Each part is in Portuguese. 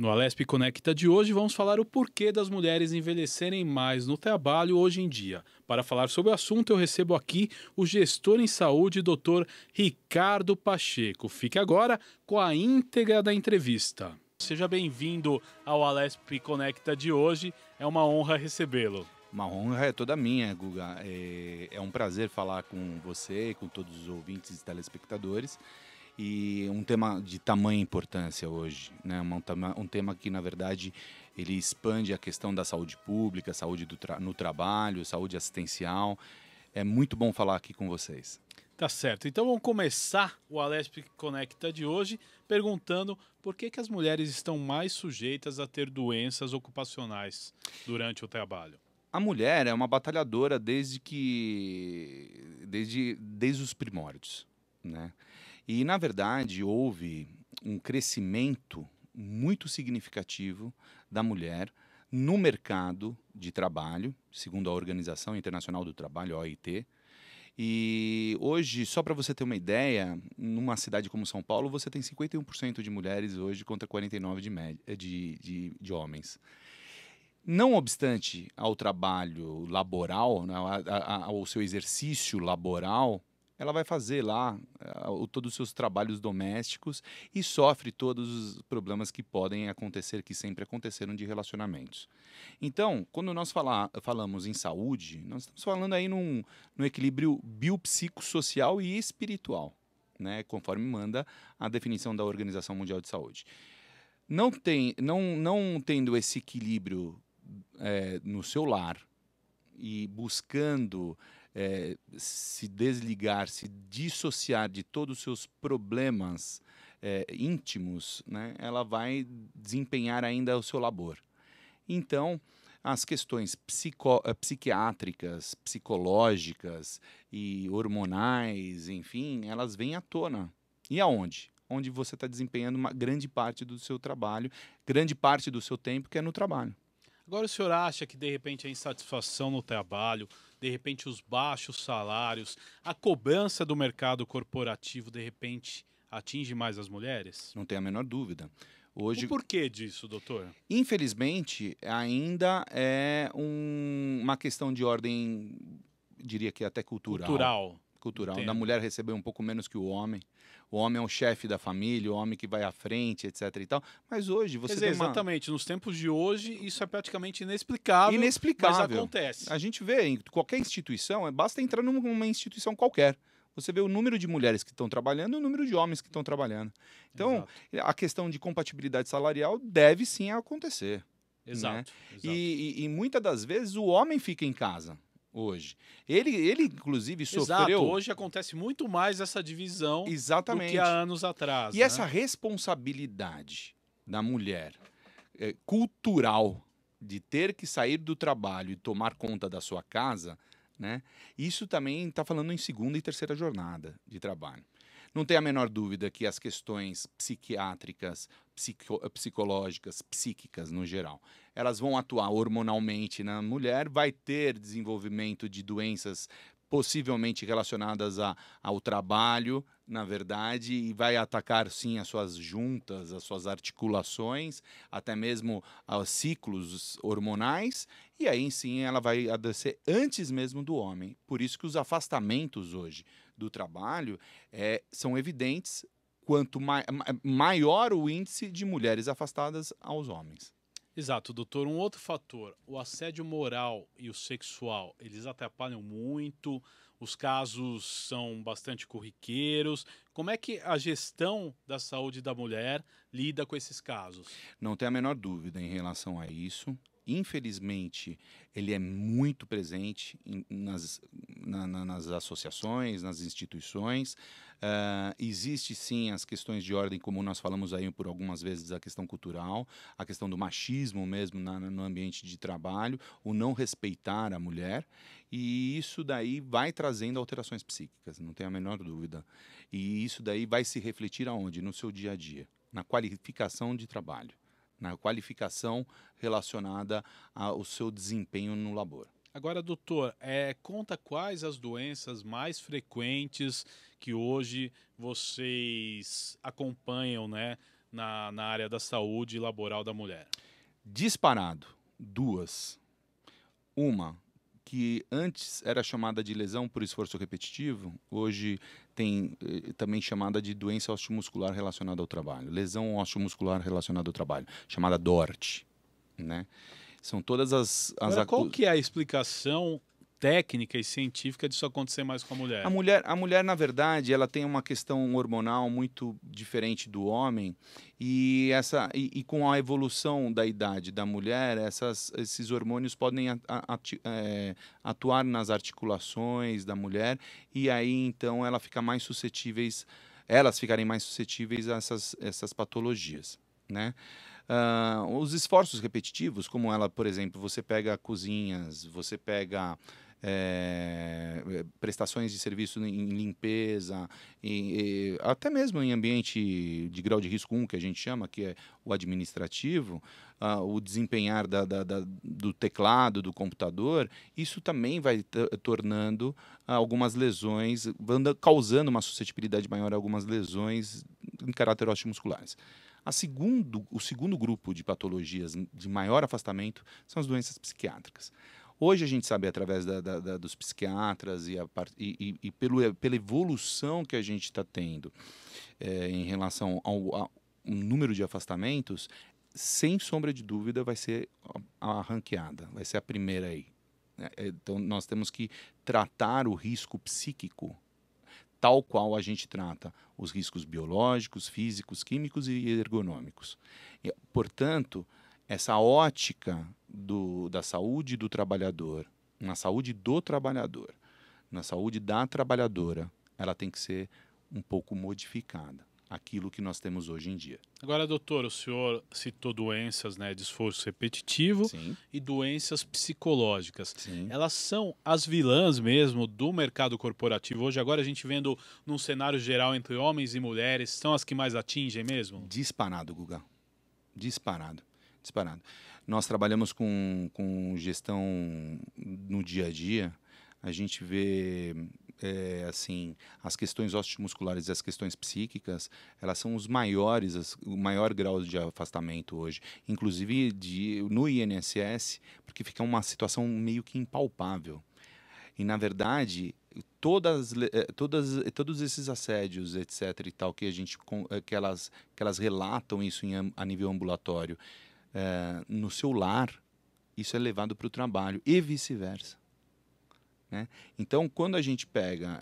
No Alesp Conecta de hoje, vamos falar o porquê das mulheres envelhecerem mais no trabalho hoje em dia. Para falar sobre o assunto, eu recebo aqui o gestor em saúde, Dr. Ricardo Pacheco. Fique agora com a íntegra da entrevista. Seja bem-vindo ao Alesp Conecta de hoje, é uma honra recebê-lo. Uma honra é toda minha, Guga. É um prazer falar com você e com todos os ouvintes e telespectadores. E um tema de tamanha importância hoje, né? Um tema que, na verdade, ele expande a questão da saúde pública, saúde no trabalho, saúde assistencial. É muito bom falar aqui com vocês. Tá certo. Então vamos começar o Alesp Conecta de hoje perguntando por que as mulheres estão mais sujeitas a ter doenças ocupacionais durante o trabalho. A mulher é uma batalhadora desde os primórdios, né? E, na verdade, houve um crescimento muito significativo da mulher no mercado de trabalho, segundo a Organização Internacional do Trabalho, OIT. E hoje, só para você ter uma ideia, numa cidade como São Paulo, você tem 51% de mulheres hoje contra 49% de homens. Não obstante ao trabalho laboral, né, ao seu exercício laboral, ela vai fazer lá todos os seus trabalhos domésticos e sofre todos os problemas que podem acontecer, que sempre aconteceram de relacionamentos. Então, quando nós falamos em saúde, nós estamos falando aí no equilíbrio biopsicossocial e espiritual, né, conforme manda a definição da Organização Mundial de Saúde. Não tendo esse equilíbrio no seu lar e buscando se desligar, se dissociar de todos os seus problemas íntimos, né, ela vai desempenhar ainda o seu labor. Então, as questões psiquiátricas, psicológicas e hormonais, enfim, elas vêm à tona. E aonde? Onde você está desempenhando uma grande parte do seu trabalho, grande parte do seu tempo que é no trabalho. Agora, o senhor acha que, de repente, a insatisfação no trabalho, de repente, os baixos salários, a cobrança do mercado corporativo, de repente, atinge mais as mulheres? Não tem a menor dúvida. Hoje, o porquê disso, doutor? Infelizmente, ainda é uma questão de ordem, diria que até cultural, da mulher receber um pouco menos que o homem. O homem é o chefe da família, o homem que vai à frente, etc. e tal. Mas hoje você tem exatamente, nos tempos de hoje isso é praticamente inexplicável, mas acontece. A gente vê em qualquer instituição, basta entrar numa instituição qualquer. Você vê o número de mulheres que estão trabalhando e o número de homens que estão trabalhando. Então, a questão de compatibilidade salarial deve sim acontecer. Exato. Né? E muitas das vezes o homem fica em casa hoje. Ele inclusive, sofreu... Hoje acontece muito mais essa divisão do que há anos atrás. E essa responsabilidade da mulher cultural de ter que sair do trabalho e tomar conta da sua casa, né? Isso também está falando em segunda e terceira jornada de trabalho. Não tem a menor dúvida que as questões psiquiátricas, psicológicas, psíquicas no geral, elas vão atuar hormonalmente na mulher, vai ter desenvolvimento de doenças possivelmente relacionadas ao trabalho, na verdade, e vai atacar sim as suas juntas, as suas articulações, até mesmo os ciclos hormonais, e aí sim ela vai adoecer antes mesmo do homem. Por isso que os afastamentos hoje do trabalho são evidentes quanto maior o índice de mulheres afastadas aos homens. Exato, doutor. Um outro fator, o assédio moral e o sexual, eles atrapalham muito, os casos são bastante corriqueiros. Como é que a gestão da saúde da mulher lida com esses casos? Não tem a menor dúvida em relação a isso. Infelizmente, ele é muito presente nas associações, nas instituições. Existe sim as questões de ordem, como nós falamos aí por algumas vezes, a questão cultural, a questão do machismo mesmo no ambiente de trabalho, o não respeitar a mulher, e isso daí vai trazendo alterações psíquicas, não tem a menor dúvida. E isso daí vai se refletir aonde? No seu dia a dia, na qualificação de trabalho, na qualificação relacionada ao seu desempenho no labor. Agora, doutor, conta quais as doenças mais frequentes que hoje vocês acompanham, né, na área da saúde laboral da mulher? Disparado, duas. Uma, que antes era chamada de lesão por esforço repetitivo, hoje tem também chamada de doença osteomuscular relacionada ao trabalho. Lesão osteomuscular relacionada ao trabalho, chamada DORT, né? São todas Agora, qual que é a explicação técnica e científica disso acontecer mais com a mulher? A mulher, na verdade, ela tem uma questão hormonal muito diferente do homem e com a evolução da idade da mulher, esses hormônios podem atuar nas articulações da mulher e aí então elas ficarem mais suscetíveis a essas patologias, né? Os esforços repetitivos, como ela, por exemplo, você pega cozinhas, você pega prestações de serviço em limpeza, até mesmo em ambiente de grau de risco 1, que a gente chama, que é o administrativo, o desempenhar do teclado, do computador, isso também vai tornando algumas lesões, causando uma suscetibilidade maior a algumas lesões em caráter osteomusculares. O segundo grupo de patologias de maior afastamento são as doenças psiquiátricas. Hoje a gente sabe, através dos psiquiatras e pela evolução que a gente está tendo em relação ao número de afastamentos, sem sombra de dúvida vai ser a ranqueada, vai ser a primeira aí. Então nós temos que tratar o risco psíquico tal qual a gente trata os riscos biológicos, físicos, químicos e ergonômicos. Portanto, essa ótica da saúde do trabalhador, na saúde do trabalhador, na saúde da trabalhadora, ela tem que ser um pouco modificada. Aquilo que nós temos hoje em dia. Agora, doutor, o senhor citou doenças, né, de esforço repetitivo. Sim. E doenças psicológicas. Sim. Elas são as vilãs mesmo do mercado corporativo hoje. Agora a gente vendo num cenário geral entre homens e mulheres, são as que mais atingem mesmo? Disparado, Guga. Disparado. Nós trabalhamos com gestão no dia a dia. A gente vê assim, as questões osteomusculares e as questões psíquicas, elas são o maior grau de afastamento hoje, inclusive no INSS, porque fica uma situação meio que impalpável. E, na verdade, todos esses assédios, etc. e tal, que elas relatam isso a nível ambulatório, no seu lar, isso é levado para o trabalho e vice-versa. Né? Então, quando a gente pega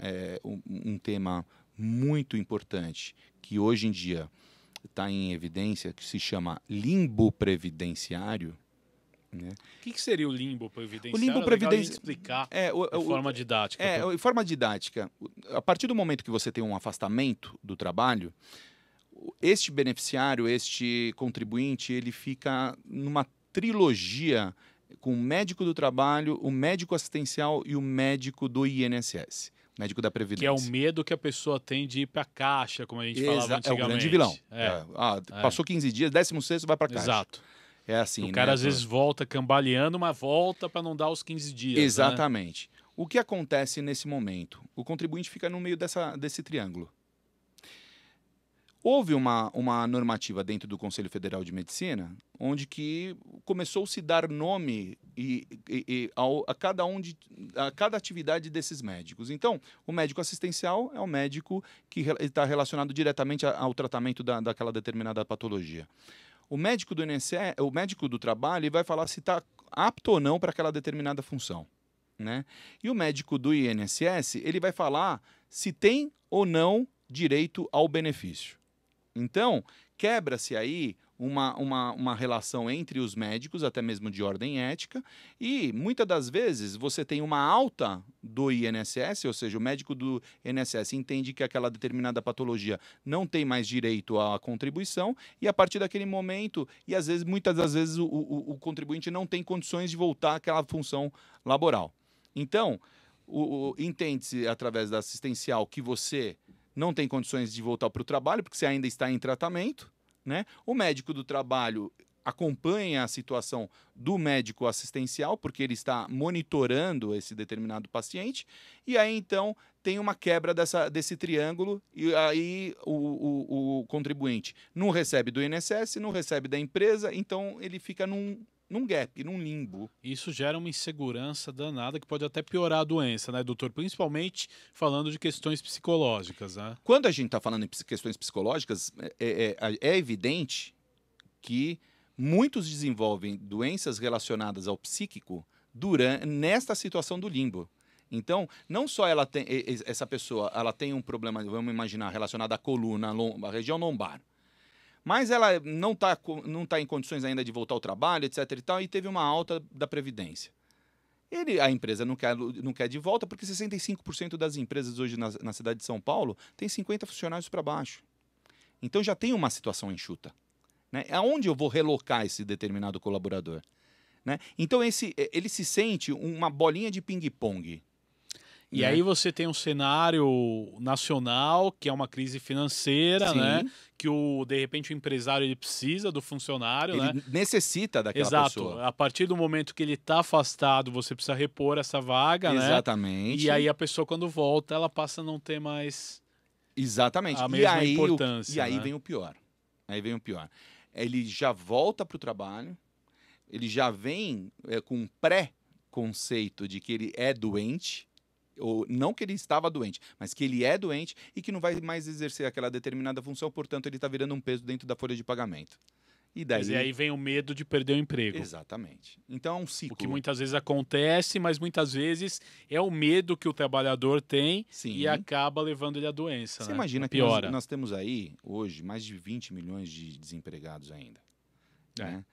um tema muito importante, que hoje em dia está em evidência, que se chama limbo previdenciário. Né? O que seria o limbo previdenciário? O limbo previdenciário explicar de forma didática. De forma didática. A partir do momento que você tem um afastamento do trabalho, este beneficiário, este contribuinte, ele fica numa trilogia com o médico do trabalho, o médico assistencial e o médico do INSS, médico da Previdência. Que é o medo que a pessoa tem de ir para a caixa, como a gente falava antigamente. É o grande vilão. Passou 15 dias, 16º vai para a caixa. Exato. É assim, o cara às vezes volta cambaleando, mas volta para não dar os 15 dias. Exatamente. Né? O que acontece nesse momento? O contribuinte fica no meio desse triângulo. Houve uma normativa dentro do Conselho Federal de Medicina, onde que começou a se dar nome a cada atividade desses médicos. Então, o médico assistencial é o médico que está relacionado diretamente ao tratamento daquela determinada patologia. O médico do INSS, o médico do trabalho, ele vai falar se está apto ou não para aquela determinada função. Né? E o médico do INSS, ele vai falar se tem ou não direito ao benefício. Então, quebra-se aí uma relação entre os médicos, até mesmo de ordem ética, e muitas das vezes você tem uma alta do INSS, ou seja, o médico do INSS entende que aquela determinada patologia não tem mais direito à contribuição, e a partir daquele momento, e muitas das vezes o contribuinte não tem condições de voltar àquela função laboral. Então, entende-se através da assistencial que você não tem condições de voltar para o trabalho, porque você ainda está em tratamento, né? O médico do trabalho acompanha a situação do médico assistencial, porque ele está monitorando esse determinado paciente, e aí então tem uma quebra desse triângulo, e aí o contribuinte não recebe do INSS, não recebe da empresa, então ele fica num gap, num limbo. Isso gera uma insegurança danada que pode até piorar a doença, né, doutor? Principalmente falando de questões psicológicas, né? Quando a gente está falando em questões psicológicas, é evidente que muitos desenvolvem doenças relacionadas ao psíquico nesta situação do limbo. Então, não só essa pessoa ela tem um problema, vamos imaginar, relacionado à coluna, à região lombar, mas ela não tá em condições ainda de voltar ao trabalho, etc. e tal, e teve uma alta da Previdência. A empresa não quer de volta, porque 65% das empresas hoje na cidade de São Paulo tem 50 funcionários para baixo. Então já tem uma situação enxuta. Né? Aonde eu vou relocar esse determinado colaborador? Né? Então ele se sente uma bolinha de ping-pong. E né? aí você tem um cenário nacional, que é uma crise financeira, Sim. né? Que de repente o empresário ele precisa do funcionário, Ele né? necessita daquela Exato. pessoa. A partir do momento que ele está afastado, você precisa repor essa vaga, Exatamente. né? E aí a pessoa quando volta, ela passa a não ter mais Exatamente. a mesma importância. E aí né? vem o pior. Ele já volta para o trabalho, ele já vem com um pré-conceito de que ele é doente, ou não que ele estava doente, mas que ele é doente e que não vai mais exercer aquela determinada função, portanto ele está virando um peso dentro da folha de pagamento. E daí... Mas aí vem o medo de perder o emprego. Exatamente. Então é um ciclo. O que muitas vezes acontece, mas muitas vezes é o medo que o trabalhar tem Sim. e acaba levando ele à doença. Você né? imagina que piora. nós temos aí, hoje, mais de 20 milhões de desempregados ainda. Né?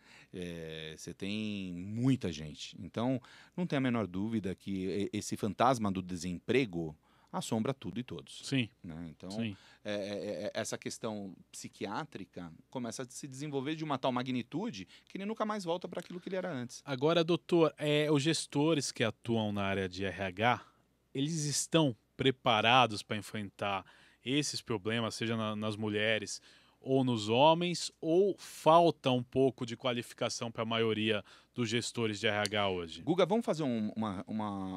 Você tem muita gente. Então, não tem a menor dúvida que esse fantasma do desemprego assombra tudo e todos. Sim. Né? Então, Sim. Essa questão psiquiátrica começa a se desenvolver de uma tal magnitude que ele nunca mais volta para aquilo que ele era antes. Agora, doutor, os gestores que atuam na área de RH, eles estão preparados para enfrentar esses problemas, seja nas mulheres ou nos homens, ou falta um pouco de qualificação para a maioria dos gestores de RH hoje? Guga, vamos fazer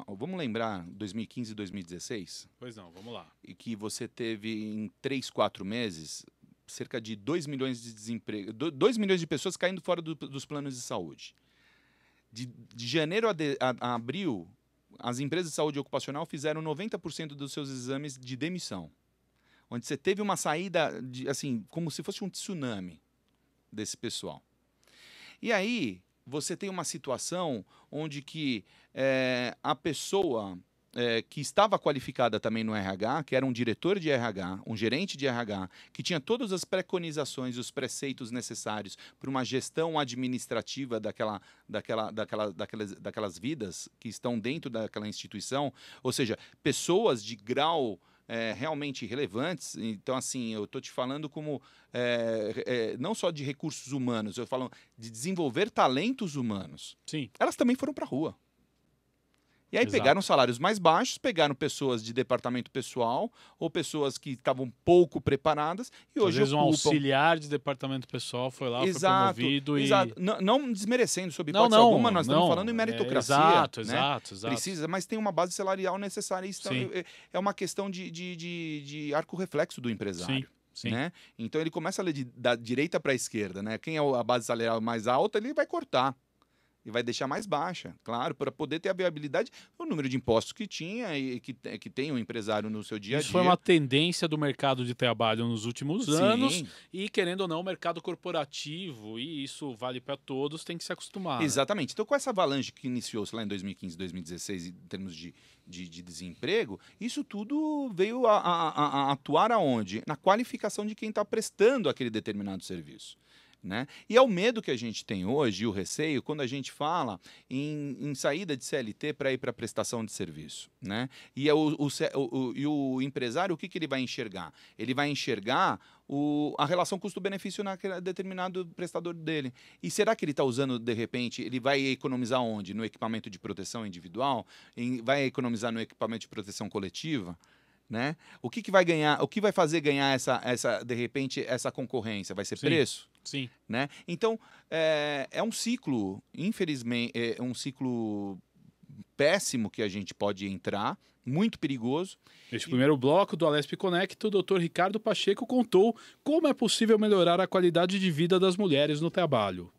vamos lembrar 2015 e 2016? Pois não, vamos lá. E que você teve em 3, 4 meses cerca de 2 milhões de desemprego, 2 milhões de pessoas caindo fora dos planos de saúde. De janeiro a abril, as empresas de saúde ocupacional fizeram 90% dos seus exames de demissão. Onde você teve uma saída, assim, como se fosse um tsunami desse pessoal. E aí, você tem uma situação onde que a pessoa que estava qualificada também no RH, que era um diretor de RH, um gerente de RH, que tinha todas as preconizações, os preceitos necessários para uma gestão administrativa daquelas vidas que estão dentro daquela instituição, ou seja, pessoas de grau realmente relevantes. Então, assim, eu estou te falando como não só de recursos humanos, eu falo de desenvolver talentos humanos. Sim. Elas também foram para a rua. E aí pegaram salários mais baixos, pegaram pessoas de departamento pessoal ou pessoas que estavam pouco preparadas e hoje Às vezes ocupam... um auxiliar de departamento pessoal foi lá, foi promovido exato. Não desmerecendo sob hipótese alguma, nós estamos falando em meritocracia. Exato. Precisa, mas tem uma base salarial necessária. Isso é uma questão de arco reflexo do empresário. Sim. Né? Então ele começa a ler da direita para a esquerda. Né? Quem é a base salarial mais alta, ele vai cortar. E vai deixar mais baixa, claro, para poder ter a viabilidade, o número de impostos que tinha e que tem o empresário no seu dia a dia. Isso foi uma tendência do mercado de trabalho nos últimos anos e, querendo ou não, o mercado corporativo, e isso vale para todos, tem que se acostumar. Exatamente. Né? Então, com essa avalanche que iniciou-se lá em 2015, 2016, em termos de desemprego, isso tudo veio a atuar aonde? Na qualificação de quem está prestando aquele determinado serviço. Né? E é o medo que a gente tem hoje, e o receio, quando a gente fala em saída de CLT para ir para prestação de serviço. Né? E o empresário, o que ele vai enxergar? Ele vai enxergar a relação custo-benefício naquele determinado prestador dele. E será que ele está usando, de repente, ele vai economizar onde? No equipamento de proteção individual? Vai economizar no equipamento de proteção coletiva? né? O que vai ganhar, o que vai fazer ganhar de repente, essa concorrência? Vai ser Sim, preço? sim. Né? Então, é um ciclo, infelizmente, é um ciclo péssimo que a gente pode entrar, muito perigoso. Neste primeiro bloco do Alesp Conecta, o Dr. Ricardo Pacheco contou como é possível melhorar a qualidade de vida das mulheres no trabalho.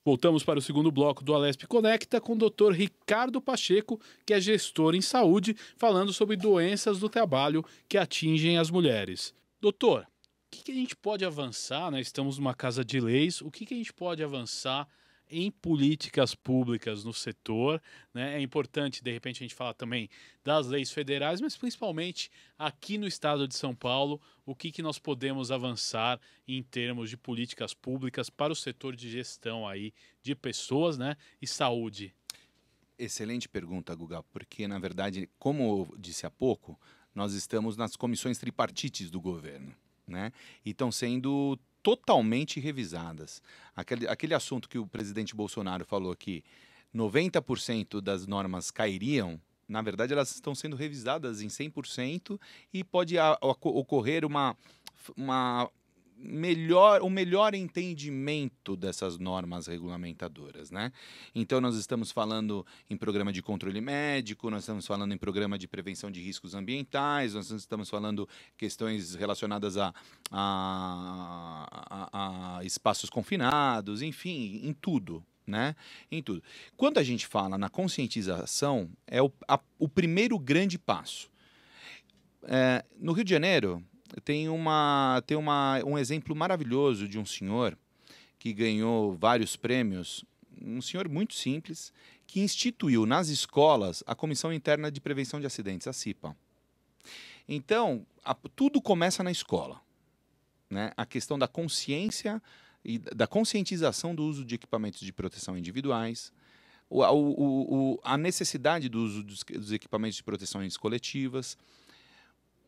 Voltamos para o segundo bloco do Alesp Conecta com o Dr. Ricardo Pacheco, que é gestor em saúde, falando sobre doenças do trabalho que atingem as mulheres. Doutor, o que a gente pode avançar, né? Estamos numa casa de leis, o que a gente pode avançar em políticas públicas no setor, né? É importante, de repente, a gente falar também das leis federais, mas principalmente aqui no estado de São Paulo, o que nós podemos avançar em termos de políticas públicas para o setor de gestão aí de pessoas, né, e saúde. Excelente pergunta, Guga, porque, na verdade, como eu disse há pouco, nós estamos nas comissões tripartites do governo, né? E estão sendo totalmente revisadas. Aquele assunto que o presidente Bolsonaro falou que 90% das normas cairiam, na verdade, elas estão sendo revisadas em 100% e pode ocorrer um melhor entendimento dessas normas regulamentadoras, né? Então nós estamos falando em programa de controle médico, nós estamos falando em programa de prevenção de riscos ambientais, nós estamos falando questões relacionadas a espaços confinados, enfim, em tudo. Né? Em tudo. Quando a gente fala na conscientização, é o primeiro grande passo. No Rio de Janeiro, tem um exemplo maravilhoso de um senhor que ganhou vários prêmios, um senhor muito simples, que instituiu nas escolas a Comissão Interna de Prevenção de Acidentes, a CIPA. Então, tudo começa na escola, né? A questão da consciência e da conscientização do uso de equipamentos de proteção individuais, a necessidade do uso dos equipamentos de proteções coletivas,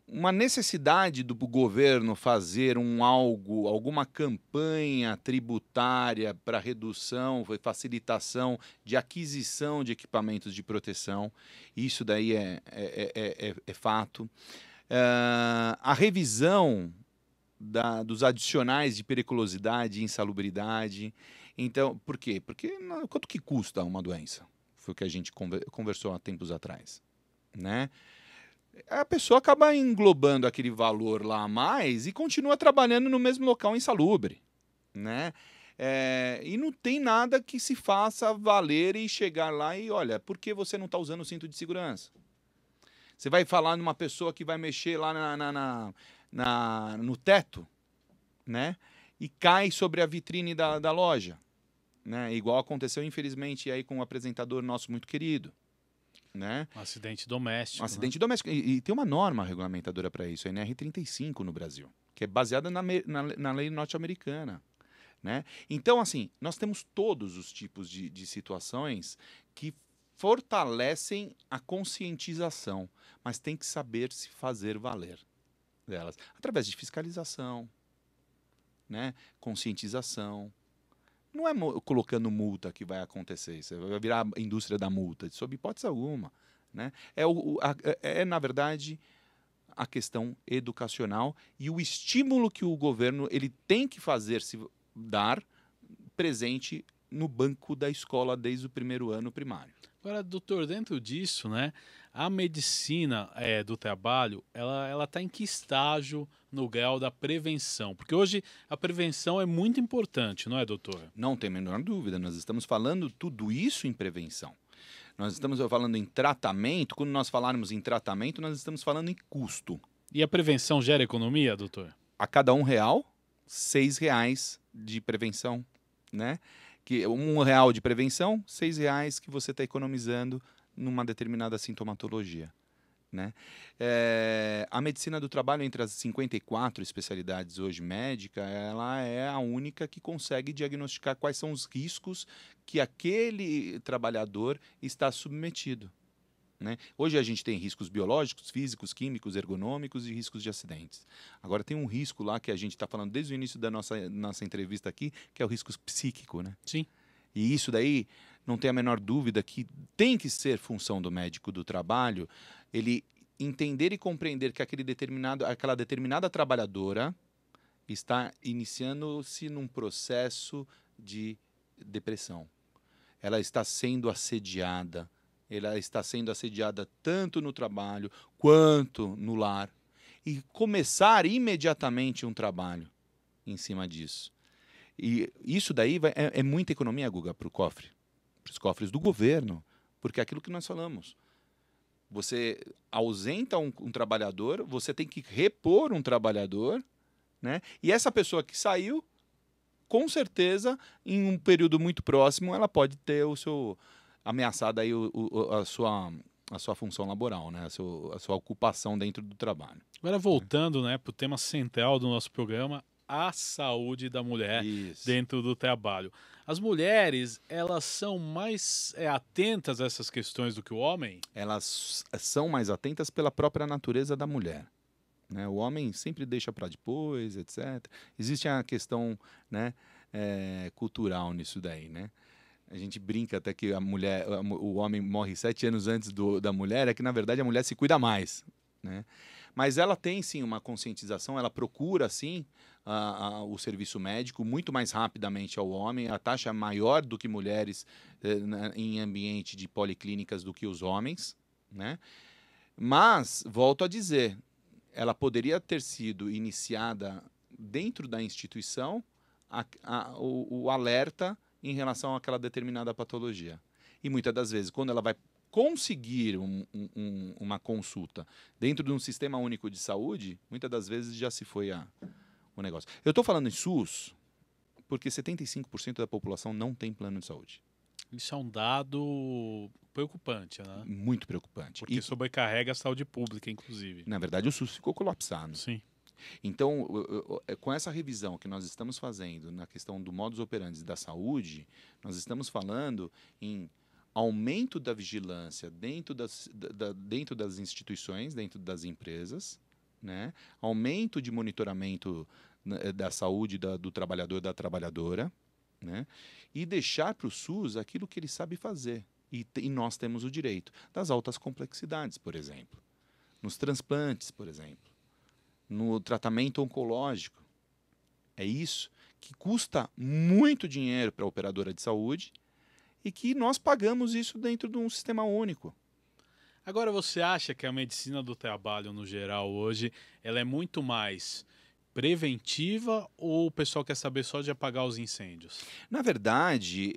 uma necessidade do governo fazer alguma campanha tributária para redução, facilitação de aquisição de equipamentos de proteção. Isso daí é fato. A revisão dos adicionais de periculosidade e insalubridade. Então, por quê? Porque quanto que custa uma doença? Foi o que a gente conversou há tempos atrás, né? A pessoa acaba englobando aquele valor lá a mais e continua trabalhando no mesmo local insalubre, né? E não tem nada que se faça valer e chegar lá e, olha, por que você não está usando o cinto de segurança? Você vai falar numa pessoa que vai mexer lá no teto, né? E cai sobre a vitrine da loja, né? Igual aconteceu, infelizmente, aí com um apresentador nosso muito querido. Né? Um acidente doméstico. Um acidente doméstico. E tem uma norma regulamentadora para isso, a NR35 no Brasil, que é baseada na lei norte-americana. Né? Então, assim, nós temos todos os tipos de situações que fortalecem a conscientização, mas tem que saber se fazer valer delas. Através de fiscalização, né? Conscientização. Não é colocando multa que vai acontecer, isso vai virar a indústria da multa, sob hipótese alguma. Né? Na verdade, a questão educacional e o estímulo que o governo ele tem que dar presente no banco da escola desde o primeiro ano primário. Agora, doutor, dentro disso, né, a medicina do trabalho, ela está em que estágio no grau da prevenção? Porque hoje a prevenção é muito importante, não é, doutor? Não tem a menor dúvida, nós estamos falando tudo isso em prevenção. Nós estamos falando em tratamento, quando nós falarmos em tratamento, nós estamos falando em custo. E a prevenção gera economia, doutor? A cada R$1, R$6 de prevenção, né? Que R$1 de prevenção, R$6 que você está economizando numa determinada sintomatologia. Né? A medicina do trabalho, entre as 54 especialidades hoje médicas, ela é a única que consegue diagnosticar quais são os riscos que aquele trabalhador está submetido. né? Hoje a gente tem riscos biológicos, físicos, químicos, ergonômicos e riscos de acidentes. Agora tem um risco lá que a gente está falando desde o início da nossa entrevista aqui, que é o risco psíquico, né? Sim. E isso daí, não tem a menor dúvida que tem que ser função do médico do trabalho, ele entender e compreender que aquela determinada trabalhadora está iniciando-se num processo de depressão. Ela está sendo assediada. Ela está sendo assediada tanto no trabalho quanto no lar. E começar imediatamente um trabalho em cima disso. E isso daí é muita economia, Guga, para o cofre. Para os cofres do governo. Porque é aquilo que nós falamos. Você ausenta um trabalhador, você tem que repor um trabalhador, né? E essa pessoa que saiu, com certeza, em um período muito próximo, ela pode ter ameaçada aí a sua função laboral, né? A sua ocupação dentro do trabalho. Agora voltando, né, para o tema central do nosso programa, a saúde da mulher dentro do trabalho. As mulheres, elas são mais atentas a essas questões do que o homem? Elas são mais atentas pela própria natureza da mulher. Né? O homem sempre deixa para depois, etc. Existe a questão, né, cultural nisso daí, né? A gente brinca até que o homem morre 7 anos antes da mulher, é que na verdade a mulher se cuida mais, né? Mas ela tem sim uma conscientização, ela procura sim o serviço médico muito mais rapidamente ao homem, a taxa é maior do que mulheres em ambiente de policlínicas do que os homens, né? Mas, volto a dizer, ela poderia ter sido iniciada dentro da instituição o alerta em relação àquela determinada patologia. E muitas das vezes, quando ela vai conseguir uma consulta dentro de um sistema único de saúde, muitas das vezes já se foi o negócio. Eu estou falando em SUS porque 75% da população não tem plano de saúde. Isso é um dado preocupante, né? Muito preocupante. Porque sobrecarrega a saúde pública, inclusive. Na verdade, o SUS ficou colapsado. Sim. Então, com essa revisão que nós estamos fazendo na questão do modus operandi da saúde, nós estamos falando em aumento da vigilância dentro das instituições, dentro das empresas, né? Aumento de monitoramento da saúde do trabalhador, da trabalhadora, né? E deixar para o SUS aquilo que ele sabe fazer. E nós temos o direito das altas complexidades, por exemplo, nos transplantes, por exemplo, no tratamento oncológico. É isso que custa muito dinheiro para a operadora de saúde e que nós pagamos isso dentro de um sistema único. Agora, você acha que a medicina do trabalho, no geral, hoje, ela é muito mais preventiva ou o pessoal quer saber só de apagar os incêndios? Na verdade,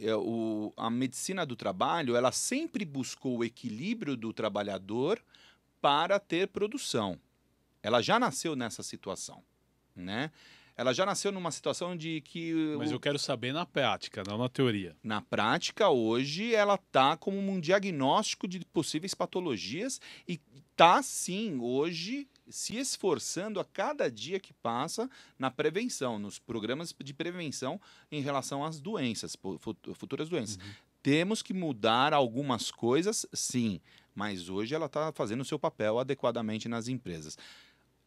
a medicina do trabalho, ela sempre buscou o equilíbrio do trabalhador para ter produção. Ela já nasceu nessa situação, né? Ela já nasceu numa situação de que... Mas eu quero saber na prática, não na teoria. Na prática, hoje, ela está como um diagnóstico de possíveis patologias e está, sim, hoje, se esforçando a cada dia que passa na prevenção, nos programas de prevenção em relação às doenças, futuras doenças. Uhum. Temos que mudar algumas coisas, sim, mas hoje ela está fazendo o seu papel adequadamente nas empresas.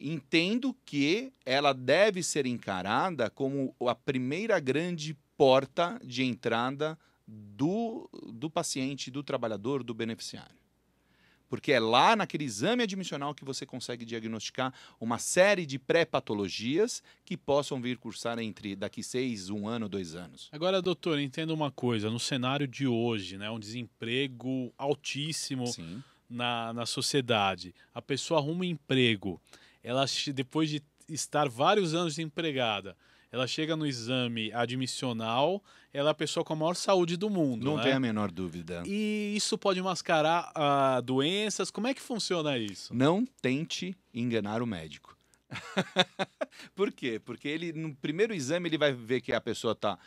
Entendo que ela deve ser encarada como a primeira grande porta de entrada do paciente, do trabalhador, do beneficiário. Porque é lá naquele exame admissional que você consegue diagnosticar uma série de pré-patologias que possam vir cursar daqui 6, 1 ano, 2 anos. Agora, doutor, entenda uma coisa. No cenário de hoje, né, um desemprego altíssimo na sociedade, a pessoa arruma um emprego, ela, depois de estar vários anos desempregada, ela chega no exame admissional, ela é a pessoa com a maior saúde do mundo. Não tem a menor dúvida. E isso pode mascarar doenças? Como é que funciona isso? Não tente enganar o médico. Por quê? Porque ele, no primeiro exame, ele vai ver que a pessoa está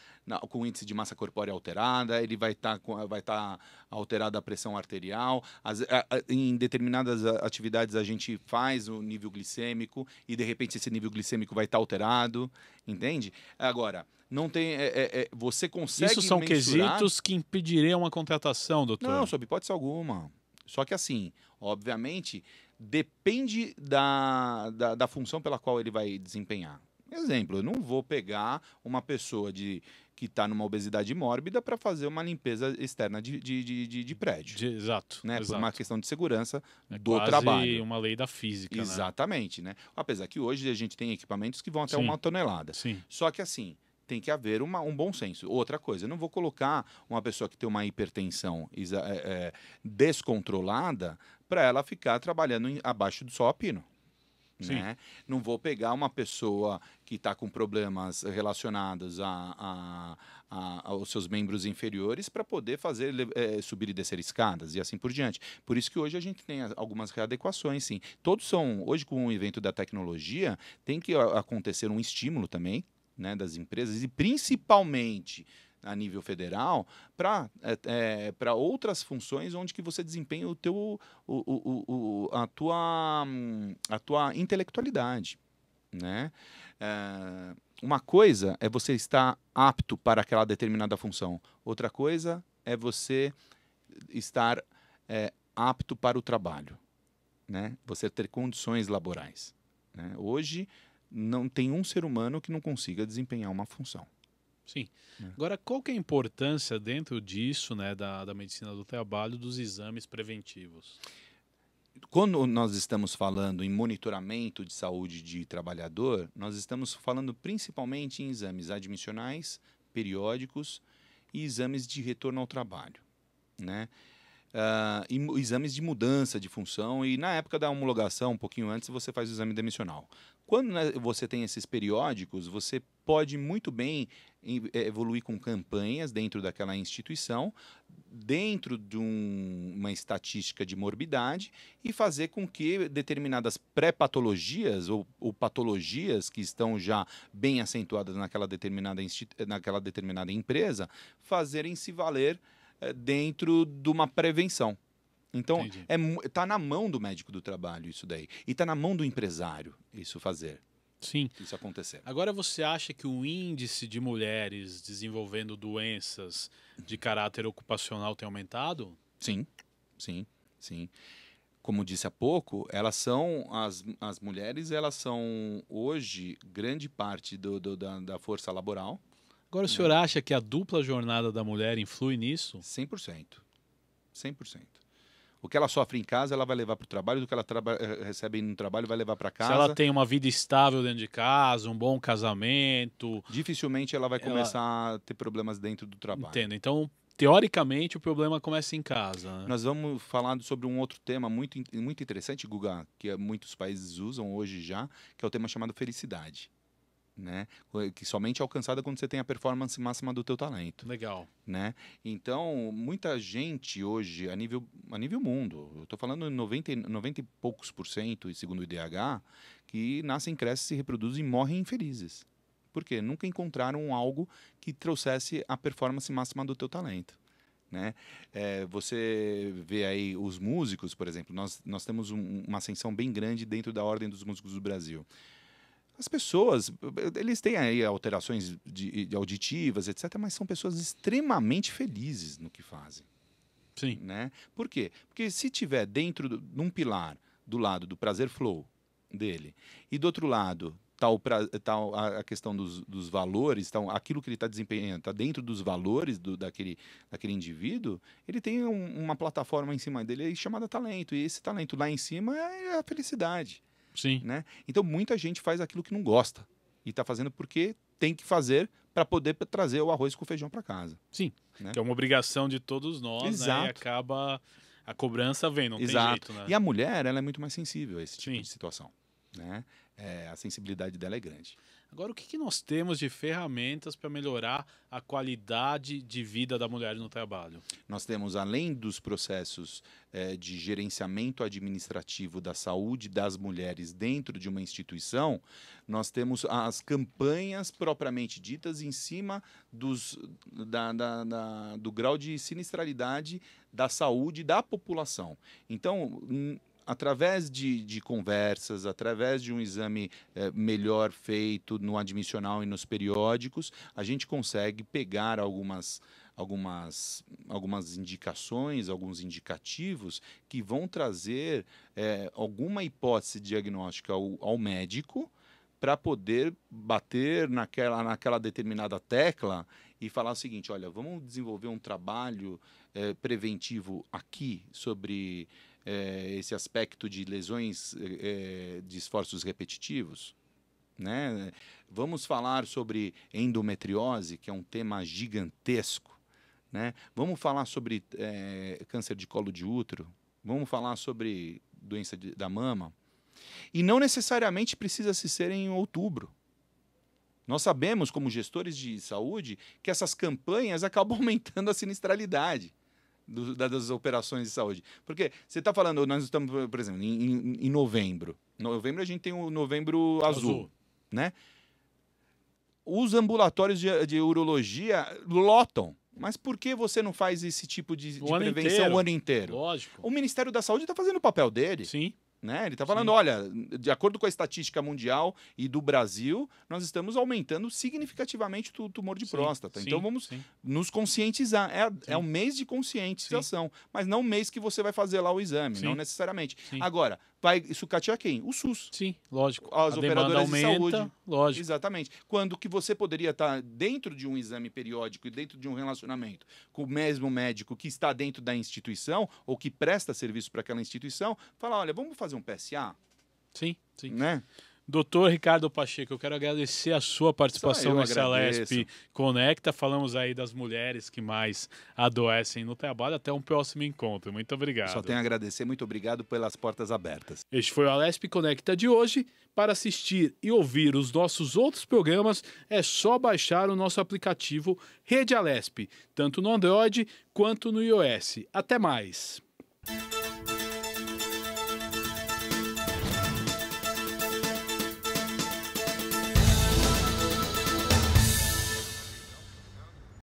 com índice de massa corpórea alterada, ele vai estar alterada a pressão arterial. Em determinadas atividades, a gente faz o nível glicêmico e, de repente, esse nível glicêmico vai estar alterado. Entende? Agora, não tem... você consegue Isso são mensurar... quesitos que impediriam uma contratação, doutor? Não, sob hipótese alguma. Só que assim, obviamente, depende da função pela qual ele vai desempenhar. Exemplo, eu não vou pegar uma pessoa que está numa obesidade mórbida para fazer uma limpeza externa de prédio, Exato, né? Por uma exato. questão de segurança É do quase trabalho. uma lei da física, né? Exatamente, né? Apesar que hoje a gente tem equipamentos que vão até Sim, 1 tonelada. sim. Só que assim, tem que haver um bom senso. Outra coisa, eu não vou colocar uma pessoa que tem uma hipertensão descontrolada para ela ficar trabalhando abaixo do sol a pino. Sim. Né? Não vou pegar uma pessoa que está com problemas relacionados aos seus membros inferiores para poder fazer subir e descer escadas e assim por diante. Por isso que hoje a gente tem algumas readequações, sim. Todos são, hoje com o evento da tecnologia, tem que acontecer um estímulo também, né, das empresas e principalmente a nível federal para outras funções onde que você desempenha a tua intelectualidade, né? Uma coisa é você estar apto para aquela determinada função, outra coisa é você estar apto para o trabalho, né? Você ter condições laborais, né? Hoje não tem um ser humano que não consiga desempenhar uma função. Sim. Agora, qual que é a importância dentro disso, né, da medicina do trabalho, dos exames preventivos? Quando nós estamos falando em monitoramento de saúde de trabalhador, nós estamos falando principalmente em exames admissionais, periódicos e exames de retorno ao trabalho, né? Exames de mudança de função e na época da homologação, um pouquinho antes, você faz o exame demissional. Quando, né, você tem esses periódicos, você pode muito bem evoluir com campanhas dentro daquela instituição, dentro de uma estatística de morbidade e fazer com que determinadas pré-patologias ou patologias que estão já bem acentuadas naquela determinada empresa, fazerem se valer dentro de uma prevenção. Então, Entendi. tá na mão do médico do trabalho isso daí. E tá na mão do empresário isso fazer, Sim. isso acontecer. Agora, você acha que o índice de mulheres desenvolvendo doenças de caráter ocupacional tem aumentado? Sim, sim, sim. Como disse há pouco, as mulheres, elas são hoje grande parte da força laboral. Agora, o senhor acha que a dupla jornada da mulher influi nisso? 100%. 100%. O que ela sofre em casa, ela vai levar para o trabalho, o que ela recebe no trabalho, vai levar para casa. Se ela tem uma vida estável dentro de casa, um bom casamento... Dificilmente ela vai começar a ter problemas dentro do trabalho. Entendo. Então, teoricamente, o problema começa em casa, né? Nós vamos falar sobre um outro tema muito interessante, Guga, que muitos países usam hoje já, que é o tema chamado felicidade. Né? Que somente é alcançada quando você tem a performance máxima do teu talento. Legal. Né? Então, muita gente hoje, a nível mundo, eu estou falando 90 e poucos %, e segundo o IDH, que nascem, crescem, se reproduzem e morrem infelizes. Por quê? Nunca encontraram algo que trouxesse a performance máxima do teu talento. Né? Você vê aí os músicos, por exemplo, nós temos uma ascensão bem grande dentro da ordem dos músicos do Brasil. As pessoas, eles têm aí alterações auditivas, etc., mas são pessoas extremamente felizes no que fazem. Sim. Né? Por quê? Porque se tiver dentro de um pilar, do lado do prazer flow dele, e do outro lado tal a questão dos valores, aquilo que ele está desempenhando está dentro dos valores daquele indivíduo, ele tem uma plataforma em cima dele chamada talento, e esse talento lá em cima é a felicidade. Sim. Né? Então, muita gente faz aquilo que não gosta e está fazendo porque tem que fazer para poder trazer o arroz com o feijão para casa. Sim, né? Que é uma obrigação de todos nós, Exato. Né? E acaba a cobrança vem, não Exato. tem jeito. Né? E a mulher, ela é muito mais sensível a esse tipo Sim. de situação. Né? A sensibilidade dela é grande. Agora, o que nós temos de ferramentas para melhorar a qualidade de vida da mulher no trabalho? Nós temos, além dos processos de gerenciamento administrativo da saúde das mulheres dentro de uma instituição, nós temos as campanhas propriamente ditas em cima do grau de sinistralidade da saúde da população. Então, através de conversas, através de um exame melhor feito no admissional e nos periódicos, a gente consegue pegar algumas algumas indicações, alguns indicativos que vão trazer alguma hipótese diagnóstica ao médico para poder bater naquela determinada tecla e falar o seguinte: olha, vamos desenvolver um trabalho preventivo aqui sobre esse aspecto de lesões de esforços repetitivos, né? Vamos falar sobre endometriose, que é um tema gigantesco, né? Vamos falar sobre câncer de colo de útero, vamos falar sobre doença da mama. E não necessariamente precisa se ser em outubro. Nós sabemos, como gestores de saúde, que essas campanhas acabam aumentando a sinistralidade das operações de saúde. Porque você está falando, nós estamos, por exemplo, em novembro. Novembro a gente tem o novembro azul, né? Os ambulatórios de urologia lotam. Mas por que você não faz esse tipo de prevenção o ano inteiro? Lógico. O Ministério da Saúde está fazendo o papel dele. Sim. Né? Ele está falando, olha, de acordo com a estatística mundial e do Brasil, nós estamos aumentando significativamente o tumor de próstata. Então vamos nos conscientizar. É um mês de conscientização, mas não um mês que você vai fazer lá o exame, não necessariamente. Agora, vai sucatear quem? O SUS. Sim, lógico. As operadoras de saúde. Lógico. Exatamente. Quando que você poderia estar dentro de um exame periódico e dentro de um relacionamento com o mesmo médico que está dentro da instituição ou que presta serviço para aquela instituição, falar, olha, vamos fazer um PSA? Sim, sim. Né? Doutor Ricardo Pacheco, eu quero agradecer a sua participação nessa Alesp Conecta. Falamos aí das mulheres que mais adoecem no trabalho. Até um próximo encontro. Muito obrigado. Só tenho a agradecer. Muito obrigado pelas portas abertas. Este foi o Alesp Conecta de hoje. Para assistir e ouvir os nossos outros programas, é só baixar o nosso aplicativo Rede Alesp, tanto no Android quanto no iOS. Até mais!